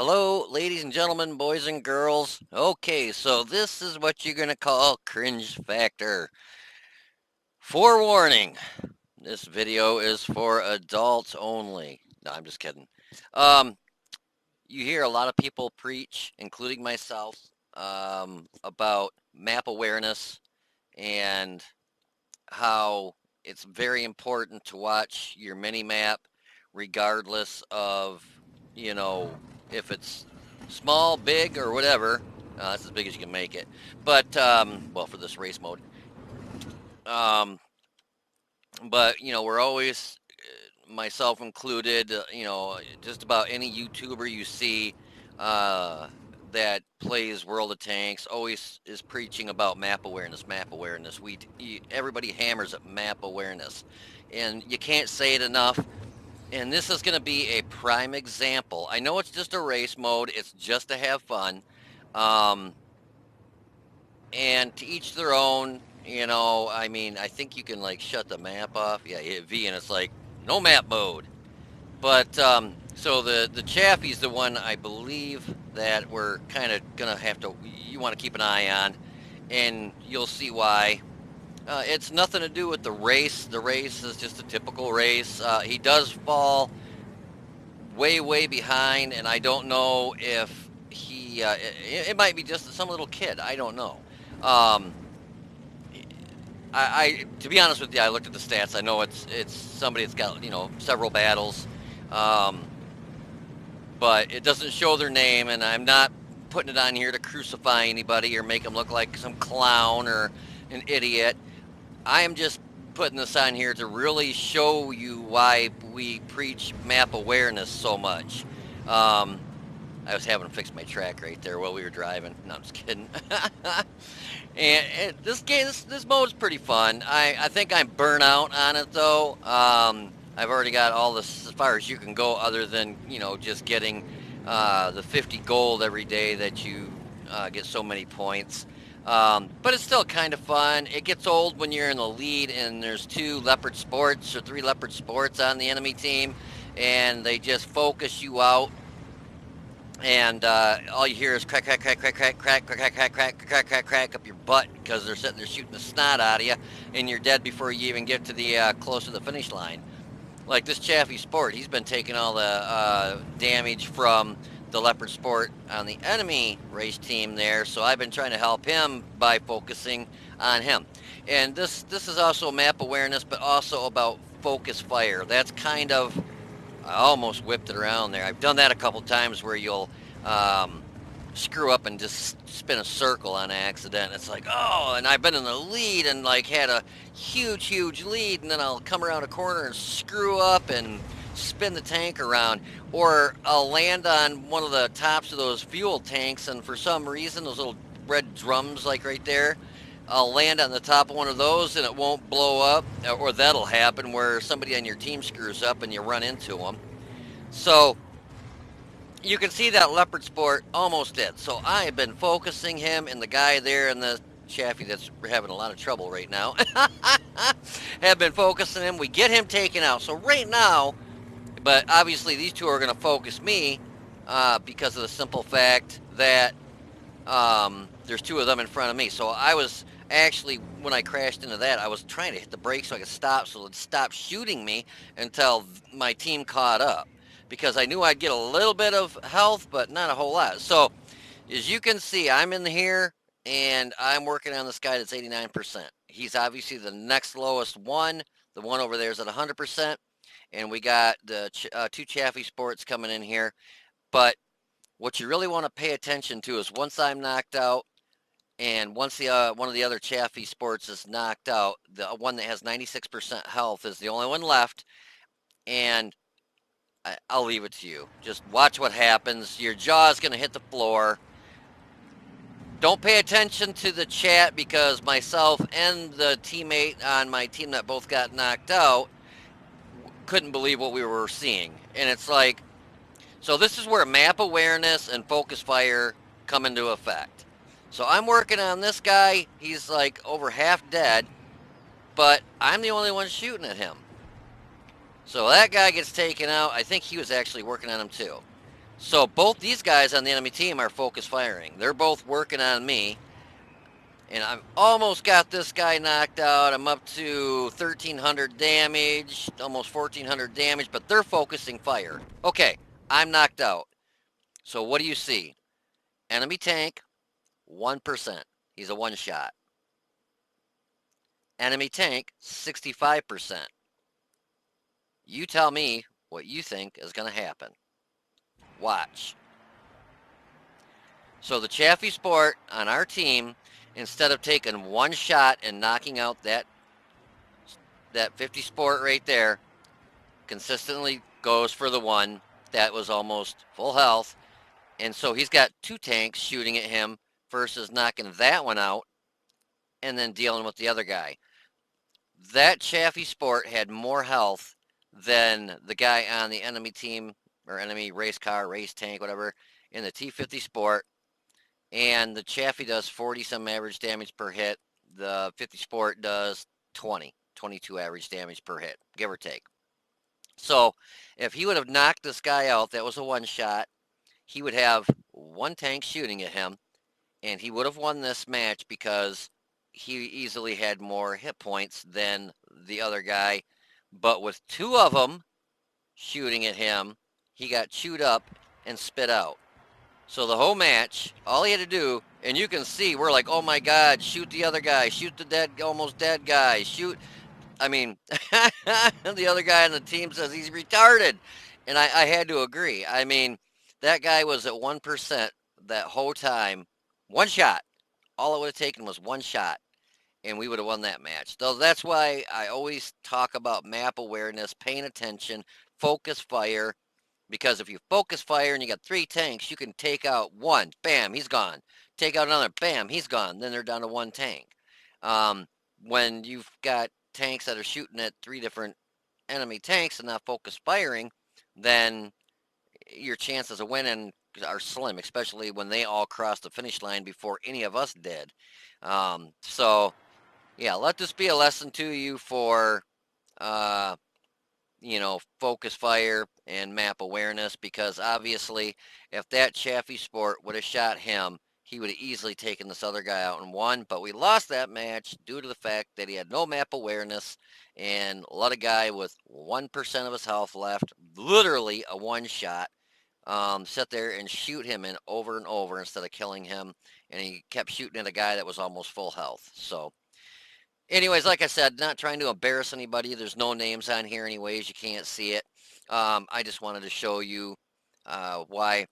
Hello, ladies and gentlemen, boys and girls. Okay, so this is what you're going to call cringe factor. Forewarning, this video is for adults only. No, I'm just kidding. Um, you hear a lot of people preach, including myself, about map awareness and how it's very important to watch your mini map regardless of, you know, if it's small, big, or whatever. That's as big as you can make it. But, well, for this race mode. Um, but, we're always, myself included, just about any YouTuber you see uh, that plays World of Tanks always is preaching about map awareness, map awareness. Everybody hammers at map awareness, and you can't say it enough. And this is going to be a prime example. I know it's just a race mode; it's just to have fun, um, and to each their own. I mean, I think you can like shut the map off. Yeah, you hit V, and it's like no map mode. But so the Chaffee's the one I believe that we're kind of gonna have to. You want to keep an eye on, and you'll see why. It's nothing to do with the race. The race is just a typical race. He does fall way behind, and I don't know if he. It might be just some little kid. I don't know. Um, to be honest with you, I looked at the stats. I know it's somebody that's got several battles. Um, but it doesn't show their name, and I'm not putting it on here to crucify anybody or make them look like some clown or an idiot. I am just putting this on here to really show you why we preach map awareness so much. Um, I was having to fix my track right there while we were driving. No, I'm just kidding. and this game, this mode's pretty fun. I think I'm burnt out on it though. I've already got all this as far as you can go, other than just getting the 50 gold every day that you get so many points. But it's still kind of fun. It gets old when you're in the lead and there's two Leopard Sports or three Leopard Sports on the enemy team, and they just focus you out, and all you hear is crack, crack, crack, crack, crack, crack, crack, crack, crack, crack, crack, crack, crack up your butt because they're sitting there shooting the snot out of you, and you're dead before you even get to the close to the finish line. Like this Chaffee Sport, he's been taking all the damage from the Leopard Sport on the enemy race team there, so I've been trying to help him by focusing on him. And this is also map awareness, but also about focus fire. That's kind of I almost whipped it around there. I've done that a couple times where you'll um, screw up and just spin a circle on accident. It's like, oh, and I've been in the lead and like had a huge lead, and then I'll come around a corner and screw up and spin the tank around, or I'll land on one of the tops of those fuel tanks, and for some reason, those little red drums, like right there. I'll land on the top of one of those and it won't blow up, or that'll happen where somebody on your team screws up and you run into them. So you can see that Leopard Sport almost dead. So I have been focusing him, and the guy there in the Chaffee that's having a lot of trouble right now have been focusing him. We get him taken out. So right now, but obviously these two are going to focus me because of the simple fact that there's two of them in front of me. So I was actually, when I crashed into that, I was trying to hit the brakes so I could stop, so it'd stop shooting me until my team caught up, because I knew I'd get a little bit of health, but not a whole lot. So as you can see, I'm in here and I'm working on this guy that's 89%. He's obviously the next lowest one. The one over there is at 100%. And we got the two Chaffee Sports coming in here. But what you really want to pay attention to is once I'm knocked out, and once the one of the other Chaffee Sports is knocked out, the one that has 96% health is the only one left. And I'll leave it to you. Just watch what happens. Your jaw is going to hit the floor. Don't pay attention to the chat, because myself and the teammate on my team that both got knocked out couldn't believe what we were seeing. And it's like, so this is where map awareness and focus fire come into effect. So I'm working on this guy. He's like over half dead, but I'm the only one shooting at him. So that guy gets taken out. I think he was actually working on him too. So both these guys on the enemy team are focus firing. They're both working on me. And I've almost got this guy knocked out. I'm up to 1,300 damage, almost 1,400 damage, but they're focusing fire. Okay, I'm knocked out. So what do you see? Enemy tank, 1%. He's a one shot. Enemy tank, 65%. You tell me what you think is going to happen. Watch. So the Chaffee Sport on our team, instead of taking one shot and knocking out that 50 Sport right there, consistently goes for the one that was almost full health. And so he's got two tanks shooting at him versus knocking that one out and then dealing with the other guy. That Chaffee Sport had more health than the guy on the enemy team or enemy race car, race tank, whatever, in the T50 Sport. And the Chaffee does 40 some average damage per hit. The 50 Sport does 22 average damage per hit, give or take. So if he would have knocked this guy out, that was a one shot, he would have one tank shooting at him, and he would have won this match because he easily had more hit points than the other guy. But with two of them shooting at him, he got chewed up and spit out. So the whole match, all he had to do, and you can see, we're like, oh my God, shoot the other guy, shoot the dead, almost dead guy, shoot. I mean, the other guy on the team says he's retarded. And I had to agree. I mean, that guy was at 1% that whole time. One shot. All it would have taken was one shot, and we would have won that match. So that's why I always talk about map awareness, paying attention, focus fire. Because if you focus fire and you got three tanks, you can take out one, bam, he's gone. Take out another, bam, he's gone. Then they're down to one tank. Um, when you've got tanks that are shooting at three different enemy tanks and not focus firing, then your chances of winning are slim, especially when they all cross the finish line before any of us did. So, yeah, let this be a lesson to you for uh, focus fire and map awareness, because obviously if that Chaffee Sport would have shot him, he would have easily taken this other guy out and won. But we lost that match due to the fact that he had no map awareness and let a guy with 1% of his health left, literally a one shot, sit there and shoot him in over and over instead of killing him. And he kept shooting at a guy that was almost full health. So anyways, like I said, not trying to embarrass anybody. There's no names on here anyways. You can't see it. I just wanted to show you why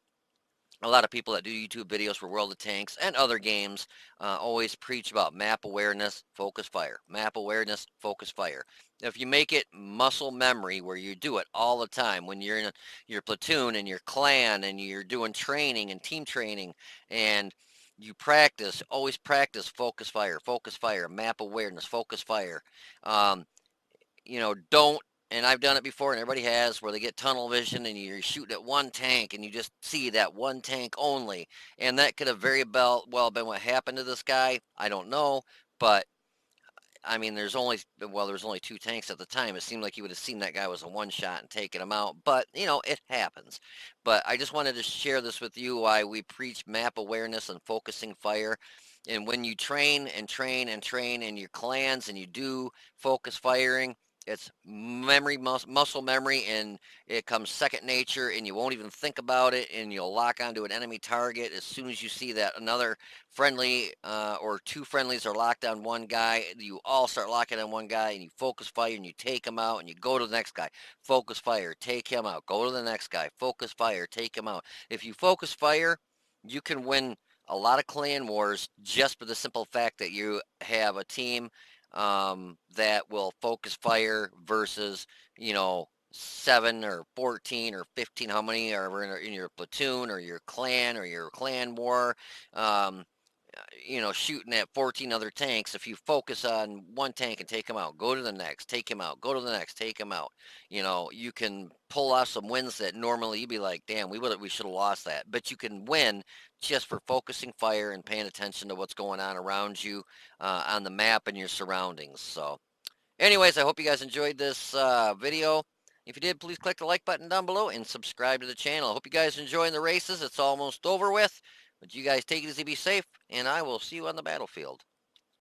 a lot of people that do YouTube videos for World of Tanks and other games always preach about map awareness, focus fire. Map awareness, focus fire. If you make it muscle memory where you do it all the time when you're in your platoon and your clan and you're doing training and team training and you practice, always practice focus fire, map awareness, focus fire. Um, don't, and I've done it before and everybody has, where they get tunnel vision and you're shooting at one tank and you just see that one tank only. And that could have very well been what happened to this guy. I don't know. But I mean, there's only two tanks at the time. It seemed like you would have seen that guy was a one shot and taken him out. But, it happens. But I just wanted to share this with you why we preach map awareness and focusing fire. And when you train and train and train in your clans and you do focus firing, it's memory, muscle memory, and it comes second nature, and you won't even think about it, and you'll lock onto an enemy target as soon as you see that another friendly or two friendlies are locked on one guy. You all start locking on one guy, and you focus fire, and you take him out, and you go to the next guy. Focus fire, take him out. Go to the next guy. Focus fire, take him out. If you focus fire, you can win a lot of clan wars just for the simple fact that you have a team that will focus fire versus, 7 or 14 or 15, how many are in your platoon or your clan war, um, shooting at 14 other tanks. If you focus on one tank and take him out, go to the next, take him out, go to the next, take him out. You can pull off some wins that normally you'd be like, damn, we should have lost that. But you can win just for focusing fire and paying attention to what's going on around you on the map and your surroundings. So anyways, I hope you guys enjoyed this video. If you did, please click the like button down below and subscribe to the channel. I hope you guys are enjoying the races. It's almost over with, but you guys take it easy, be safe, and I will see you on the battlefield.